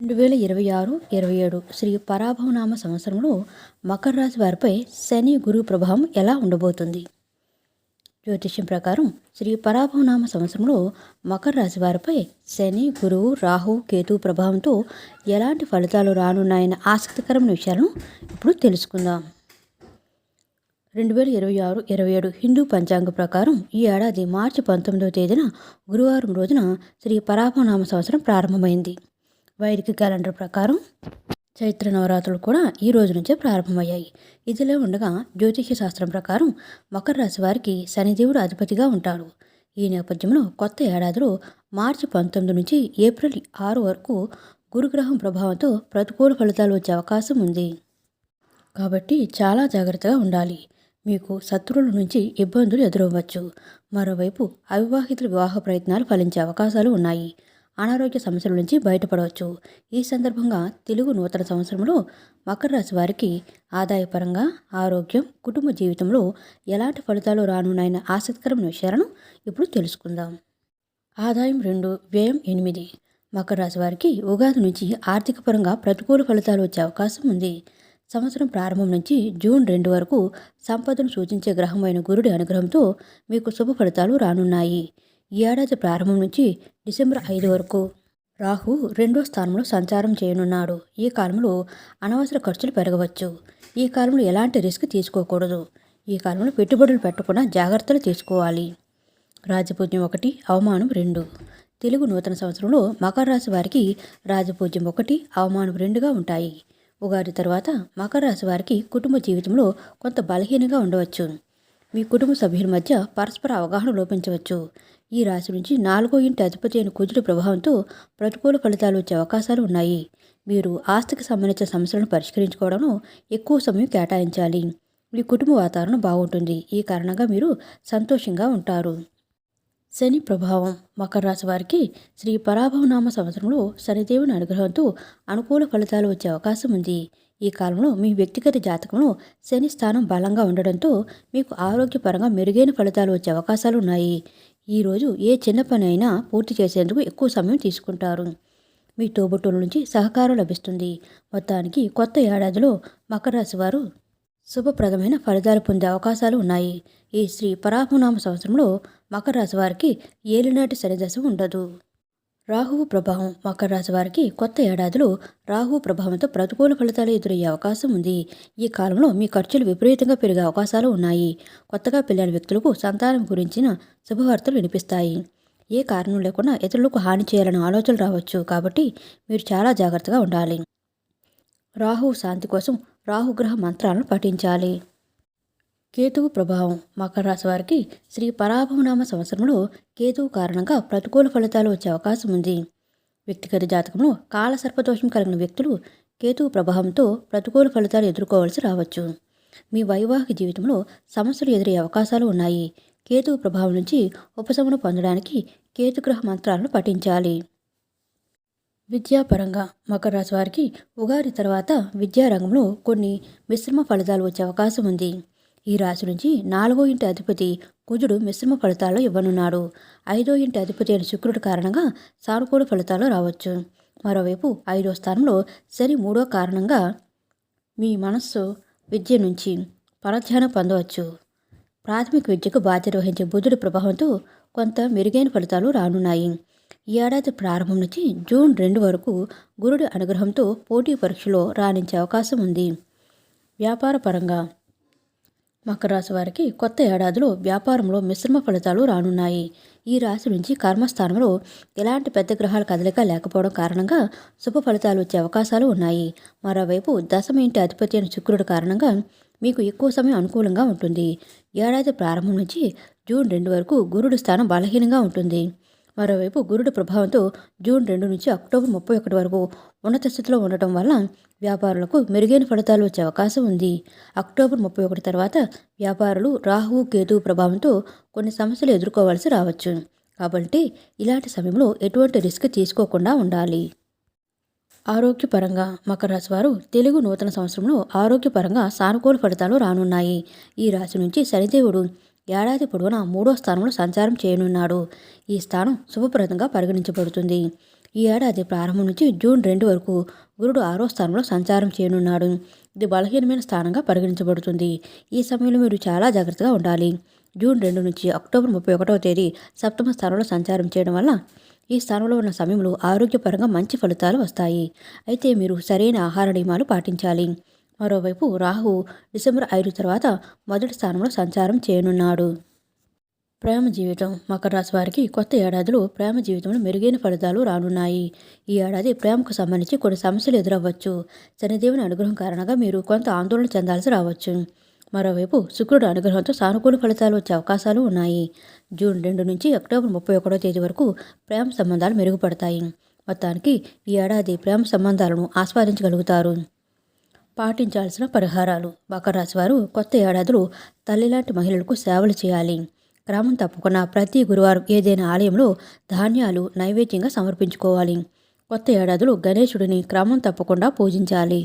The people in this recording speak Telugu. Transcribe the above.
2026, 27 శ్రీ పరాభవనామ సంవత్సరంలో మకర రాశి వారిపై శని గురు ప్రభావం ఎలా ఉండబోతుంది? జ్యోతిష్యం ప్రకారం శ్రీ పరాభవనామ సంవత్సరంలో మకర రాశి వారిపై శని, గురువు, రాహు, కేతు ప్రభావంతో ఎలాంటి ఫలితాలు రానున్నాయన్న ఆసక్తికరమైన విషయాలను ఇప్పుడు తెలుసుకుందాం. 2026, 27 హిందూ పంచాంగ ప్రకారం ఈ ఏడాది మార్చి 19వ తేదీన గురువారం రోజున శ్రీ పరాభవనామ సంవత్సరం ప్రారంభమైంది. వైదిక క్యాలెండర్ ప్రకారం చైత్ర నవరాత్రులు కూడా ఈ రోజు నుంచే ప్రారంభమయ్యాయి. ఇదిలో ఉండగా జ్యోతిష శాస్త్రం ప్రకారం మకర రాశి వారికి శనిదేవుడు అధిపతిగా ఉంటాడు. ఈ నేపథ్యంలో కొత్త ఏడాదిలో మార్చి 19 నుంచి ఏప్రిల్ 6 వరకు గురుగ్రహం ప్రభావంతో ప్రతికూల ఫలితాలు వచ్చే అవకాశం ఉంది. కాబట్టి చాలా జాగ్రత్తగా ఉండాలి. మీకు శత్రువుల నుంచి ఇబ్బందులు ఎదురవ్వచ్చు. మరోవైపు అవివాహితుల వివాహ ప్రయత్నాలు ఫలించే అవకాశాలు ఉన్నాయి. అనారోగ్య సమస్యల నుంచి బయటపడవచ్చు. ఈ సందర్భంగా తెలుగు నూతన సంవత్సరంలో మకర రాశి వారికి ఆదాయపరంగా, ఆరోగ్యం, కుటుంబ జీవితంలో ఎలాంటి ఫలితాలు రానున్నాయన్న ఆసక్తికరమైన విషయాలను ఇప్పుడు తెలుసుకుందాం. ఆదాయం 2, వ్యయం 8. మకర రాశి వారికి ఉగాది నుంచి ఆర్థిక పరంగా ప్రతికూల ఫలితాలు వచ్చే అవకాశం ఉంది. సంవత్సరం ప్రారంభం నుంచి జూన్ 2 వరకు సంపదను సూచించే గ్రహమైన గురుడి అనుగ్రహంతో మీకు శుభ ఫలితాలు రానున్నాయి. ఈ ఏడాది ప్రారంభం నుంచి డిసెంబర్ 5 వరకు రాహు 2వ స్థానంలో సంచారం చేయనున్నాడు. ఈ కాలంలో అనవసర ఖర్చులు పెరగవచ్చు. ఈ కాలంలో ఎలాంటి రిస్క్ తీసుకోకూడదు. ఈ కాలంలో పెట్టుబడులు పెట్టకుండా జాగ్రత్తలు తీసుకోవాలి. రాజపూజ్యం 1, అవమానం 2. తెలుగు నూతన సంవత్సరంలో మకర రాశి వారికి రాజపూజ్యం 1, అవమానం 2గా ఉంటాయి. ఉగాది తర్వాత మకర రాశి వారికి కుటుంబ జీవితంలో కొంత బలహీనంగా ఉండవచ్చు. మీ కుటుంబ సభ్యుల మధ్య పరస్పర అవగాహన లోపించవచ్చు. ఈ రాశి నుంచి 4వ ఇంటి అధిపతి అయిన కుజుడి ప్రభావంతో ప్రతికూల ఫలితాలు వచ్చే అవకాశాలు ఉన్నాయి. మీరు ఆస్తికి సంబంధించిన సమస్యలను పరిష్కరించుకోవడంలో ఎక్కువ సమయం కేటాయించాలి. మీ కుటుంబ వాతావరణం బాగుంటుంది. ఈ కారణంగా మీరు సంతోషంగా ఉంటారు. శని ప్రభావం మకర రాశి వారికి శ్రీ పరాభవనామ సంవత్సరంలో శనిదేవుని అనుగ్రహంతో అనుకూల ఫలితాలు వచ్చే అవకాశం ఉంది. ఈ కాలంలో మీ వ్యక్తిగత జాతకంలో శని స్థానం బలంగా ఉండడంతో మీకు ఆరోగ్యపరంగా మెరుగైన ఫలితాలు వచ్చే అవకాశాలు ఉన్నాయి. ఈరోజు ఏ చిన్న పని అయినా పూర్తి చేసేందుకు ఎక్కువ సమయం తీసుకుంటారు. మీ తోబుట్టుల నుంచి సహకారం లభిస్తుంది. మొత్తానికి కొత్త ఏడాదిలో మకర రాశి వారు శుభప్రదమైన ఫలితాలు పొందే అవకాశాలు ఉన్నాయి. ఈ శ్రీ పరాభవనామ సంవత్సరంలో మకర రాశి వారికి ఏలినాటి శనిదశ ఉండదు. రాహువు ప్రభావం మకర రాశి వారికి కొత్త ఏడాదిలో రాహువు ప్రభావంతో ప్రతికూల ఫలితాలు ఎదురయ్యే అవకాశం ఉంది. ఈ కాలంలో మీ ఖర్చులు విపరీతంగా పెరిగే అవకాశాలు ఉన్నాయి. కొత్తగా పెళ్ళైన వ్యక్తులకు సంతానం గురించిన శుభవార్తలు వినిపిస్తాయి. ఏ కారణం లేకుండా ఇతరులకు హాని చేయాలనే ఆలోచనలు రావచ్చు. కాబట్టి మీరు చాలా జాగ్రత్తగా ఉండాలి. రాహువు శాంతి కోసం రాహుగ్రహ మంత్రాలను పఠించాలి. కేతువు ప్రభావం మకర రాశి వారికి శ్రీ పరాభవనామ సంవత్సరంలో కేతువు కారణంగా ప్రతికూల ఫలితాలు వచ్చే అవకాశం ఉంది. వ్యక్తిగత జాతకంలో కాలసర్పదోషం కలిగిన వ్యక్తులు కేతువు ప్రభావంతో ప్రతికూల ఫలితాలు ఎదుర్కోవాల్సి రావచ్చు. మీ వైవాహిక జీవితంలో సమస్యలు ఎదురయ్యే అవకాశాలు ఉన్నాయి. కేతువు ప్రభావం నుంచి ఉపశమనం పొందడానికి కేతుగ్రహ మంత్రాలను పఠించాలి. విద్యాపరంగా మకర రాశి వారికి ఉగాది తర్వాత విద్యారంగంలో కొన్ని మిశ్రమ ఫలితాలు వచ్చే అవకాశం ఉంది. ఈ రాశి నుంచి 4వ ఇంటి అధిపతి కుజుడు మిశ్రమ ఫలితాలు ఇవ్వనున్నాడు. 5వ ఇంటి అధిపతి అయిన శుక్రుడి కారణంగా సానుకూల ఫలితాలు రావచ్చు. మరోవైపు 5వ స్థానంలో శని 3వ కారణంగా మీ మనస్సు విద్య నుంచి పరధ్యానం పొందవచ్చు. ప్రాథమిక విద్యకు బాధ్యత వహించే బుధుడి ప్రభావంతో కొంత మెరుగైన ఫలితాలు రానున్నాయి. ఈ ఏడాది ప్రారంభం నుంచి జూన్ 2 వరకు గురుడి అనుగ్రహంతో పోటీ పరీక్షలో రాణించే అవకాశం ఉంది. వ్యాపార పరంగా మకర రాశి వారికి కొత్త ఏడాదిలో వ్యాపారంలో మిశ్రమ ఫలితాలు రానున్నాయి. ఈ రాశి నుంచి కర్మస్థానంలో ఎలాంటి పెద్ద గ్రహాల కదలిక లేకపోవడం కారణంగా శుభ ఫలితాలు వచ్చే అవకాశాలు ఉన్నాయి. మరోవైపు 10వ ఇంటి అధిపతి అయిన శుక్రుడి కారణంగా మీకు ఎక్కువ సమయం అనుకూలంగా ఉంటుంది. ఏడాది ప్రారంభం నుంచి జూన్ 2 వరకు గురుడి స్థానం బలహీనంగా ఉంటుంది. మరోవైపు గురుడి ప్రభావంతో జూన్ 2 నుంచి అక్టోబర్ 31 వరకు ఉన్నత స్థితిలో ఉండటం వల్ల వ్యాపారులకు మెరుగైన ఫలితాలు వచ్చే అవకాశం ఉంది. అక్టోబర్ 31 తర్వాత వ్యాపారులు రాహువు కేతువు ప్రభావంతో కొన్ని సమస్యలు ఎదుర్కోవాల్సి రావచ్చు. కాబట్టి ఇలాంటి సమయంలో ఎటువంటి రిస్క్ తీసుకోకుండా ఉండాలి. ఆరోగ్యపరంగా మకర రాశి వారు తెలుగు నూతన సంవత్సరంలో ఆరోగ్యపరంగా సానుకూల ఫలితాలు రానున్నాయి. ఈ రాశి నుంచి శనిదేవుడు ఏడాది పొడవునా 3వ స్థానంలో సంచారం చేయనున్నాడు. ఈ స్థానం శుభప్రదంగా పరిగణించబడుతుంది. ఈ ఏడాది ప్రారంభం నుంచి జూన్ 2 వరకు గురుడు 6వ స్థానంలో సంచారం చేయనున్నాడు. ఇది బలహీనమైన స్థానంగా పరిగణించబడుతుంది. ఈ సమయంలో మీరు చాలా జాగ్రత్తగా ఉండాలి. జూన్ 2 నుంచి అక్టోబర్ 31వ తేదీ సప్తమ స్థానంలో సంచారం చేయడం వల్ల ఈ స్థానంలో ఉన్న సమయంలో ఆరోగ్యపరంగా మంచి ఫలితాలు వస్తాయి. అయితే మీరు సరైన ఆహార నియమాలు పాటించాలి. మరోవైపు రాహు డిసెంబర్ 5 తర్వాత మొదటి స్థానంలో సంచారం చేయనున్నాడు. ప్రేమ జీవితం మకర రాశి వారికి కొత్త ఏడాదిలో ప్రేమ జీవితంలో మెరుగైన ఫలితాలు రానున్నాయి. ఈ ఏడాది ప్రేమకు సంబంధించి కొన్ని సమస్యలు ఎదురవ్వచ్చు. శనిదేవుని అనుగ్రహం కారణంగా మీరు కొంత ఆందోళన చెందాల్సి రావచ్చు. మరోవైపు శుక్రుడు అనుగ్రహంతో సానుకూల ఫలితాలు వచ్చే అవకాశాలు ఉన్నాయి. జూన్ 2 నుంచి అక్టోబర్ 31వ తేదీ వరకు ప్రేమ సంబంధాలు మెరుగుపడతాయి. మొత్తానికి ఈ ఏడాది ప్రేమ సంబంధాలను ఆస్వాదించగలుగుతారు. పాటించాల్సిన పరిహారాలు మకర రాశి వారు కొత్త ఏడాదిలో తల్లిలాంటి మహిళలకు సేవలు చేయాలి. క్రమం తప్పకుండా ప్రతి గురువారం ఏదైనా ఆలయంలో ధాన్యాలు నైవేద్యంగా సమర్పించుకోవాలి. కొత్త ఏడాదిలో గణేశుడిని క్రమం తప్పకుండా పూజించాలి.